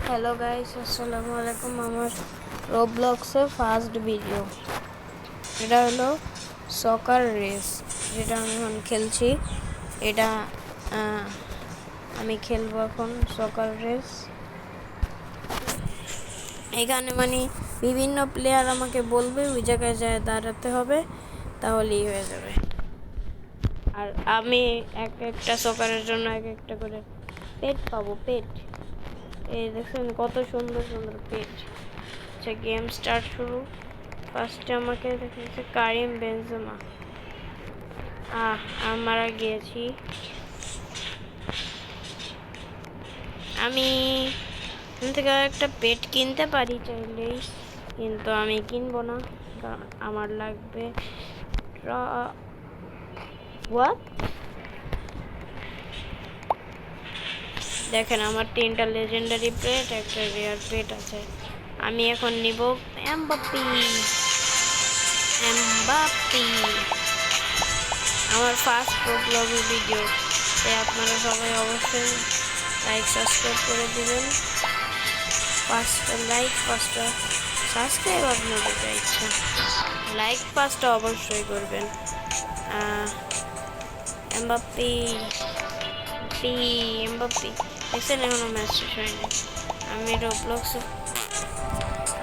Hello guys, আসসালামু আলাইকুম। আমার রোবলক্সের ফার্স্ট ভিডিও। এটা হলো সকার রেস, যেটা আমি এখন খেলছি। এটা আমি খেলবো এখন সকার রেস। এখানে মানে বিভিন্ন প্লেয়ার আমাকে বলবে ওই জায়গায় যায় দাঁড়াতে হবে, তাহলেই হয়ে যাবে। আর আমি এক একটা সকারের জন্য এক একটা করে পেট পাবো। পেট এই দেখছেন কত সুন্দর সুন্দর পেট। আচ্ছা, গেম স্টার্ট শুরু। ফার্স্টে আমাকে দেখাচ্ছে কারিম বেনজেমা। আমরা গিয়েছি। আমি এখান থেকে একটা পেট কিনতে পারি চাইলেই, কিন্তু আমি কিনবো না, কারণ আমার লাগবে দেখেন আমার 3টা লেজেন্ডারি পেট, একটা রেয়ার পেট আছে। আমি এখন নিব এমবাপ্পি। আমার ফার্স্ট ব্লগ ভিডিও, তাই আপনারা সবাই অবশ্যই লাইক সাবস্ক্রাইব করে দিবেন। 5টা লাইক, 5টা সাবস্ক্রাইব আপনাদের যা ইচ্ছা, লাইক 5টা অবশ্যই করবেন। এমবাপ্পি দেখছেন এখনো ম্যাচ শেষ হয়নি। আমি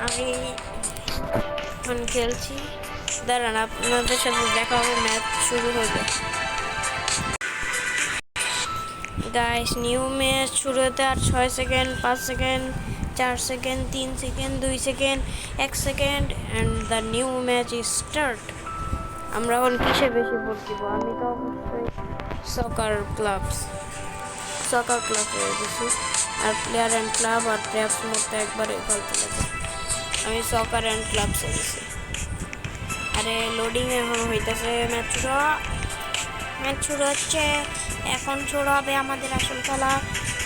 আমি এখন খেলছি। দাঁড়ান, আপনাদের সাথে দেখা হবে, ম্যাচ শুরু হবে। গাইস, নিউ ম্যাচ শুরু হতে আর 6 second, 5 second, 4 second, 3 second, 2 second, 1 second, and the new match is start. আমরা এখন কিসে বেশি ভোট দিব? আমি তো অবশ্যই সকার ক্লাব হয়ে গেছি। আর প্লেয়ার অ্যান্ড ক্লাব আর ট্র্যাপস মধ্যে একবারে ফালতু লাগে। আমি সকার অ্যান্ড ক্লাব গেছি। আরে লোডিং এখন হইতেছে। ম্যাচ শুরু হচ্ছে। এখন শুরু হবে আমাদের আসল খেলা।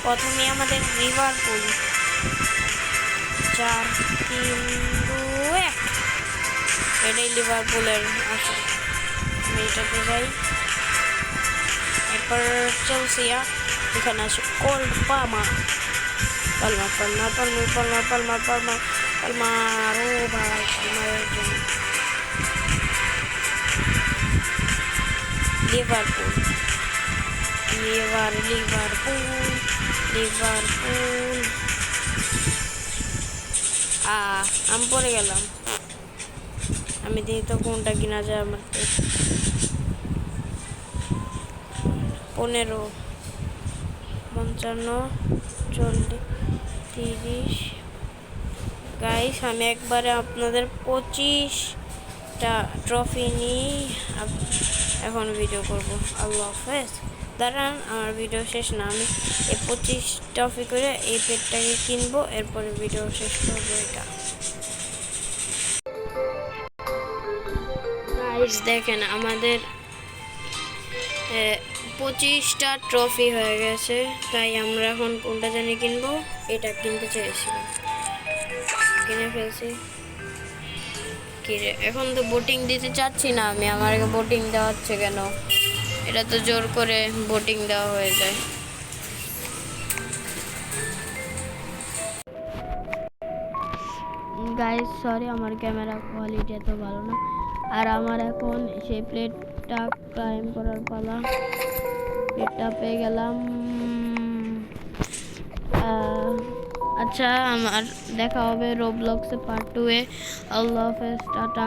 প্রথমে আমাদের লিভারপুল 4, 3, 2, 1। এটাই লিভারপুলের আসল। আমি এটাতে যাই। এরপর চেলসিয়া, এখানে আছে কোল্ড পালমার। ও ভাই, পালমারের জন্য লিভারপুল। আমি পড়ে গেলাম। আমি দেখি তো কোনটা কিনা যায়। আমার 15, 55, 40, 30। গাইস, আমি একবারে আপনাদের 25টা ট্রফি নিয়ে এখন ভিডিও করব। আল্লাহ হাফেজ। দাঁড়ান, আমার ভিডিও শেষ না। আমি এই 25 ট্রফি করে এই পেটটাকে কিনবো, এরপরে ভিডিও শেষ করবো। এটা গাইস দেখেন, আমাদের 25টা ট্রফি হয়ে গেছে। তাই আমরা এখন কোনটা জানি কিনবো। এটা কিনতে চাইছিলাম, কিনে ফেলছি। কিরে, এখন তো বোটিং দিতে চাচ্ছি না আমি। আমাকে বোটিং দেওয়া হচ্ছে কেন? এটা তো জোর করে বোটিং দেওয়া হয়ে যায়। গাইস সরি, আমার ক্যামেরা কোয়ালিটি এত ভালো না। আর আমার এখন সেই প্লেটটা ক্লাইম করার পালা। প্লেটটা পেয়ে গেলাম। আচ্ছা, আমার দেখা হবে রোবলক্সে পার্ট 2-এ। আল্লাহ হাফেজ, টাটা।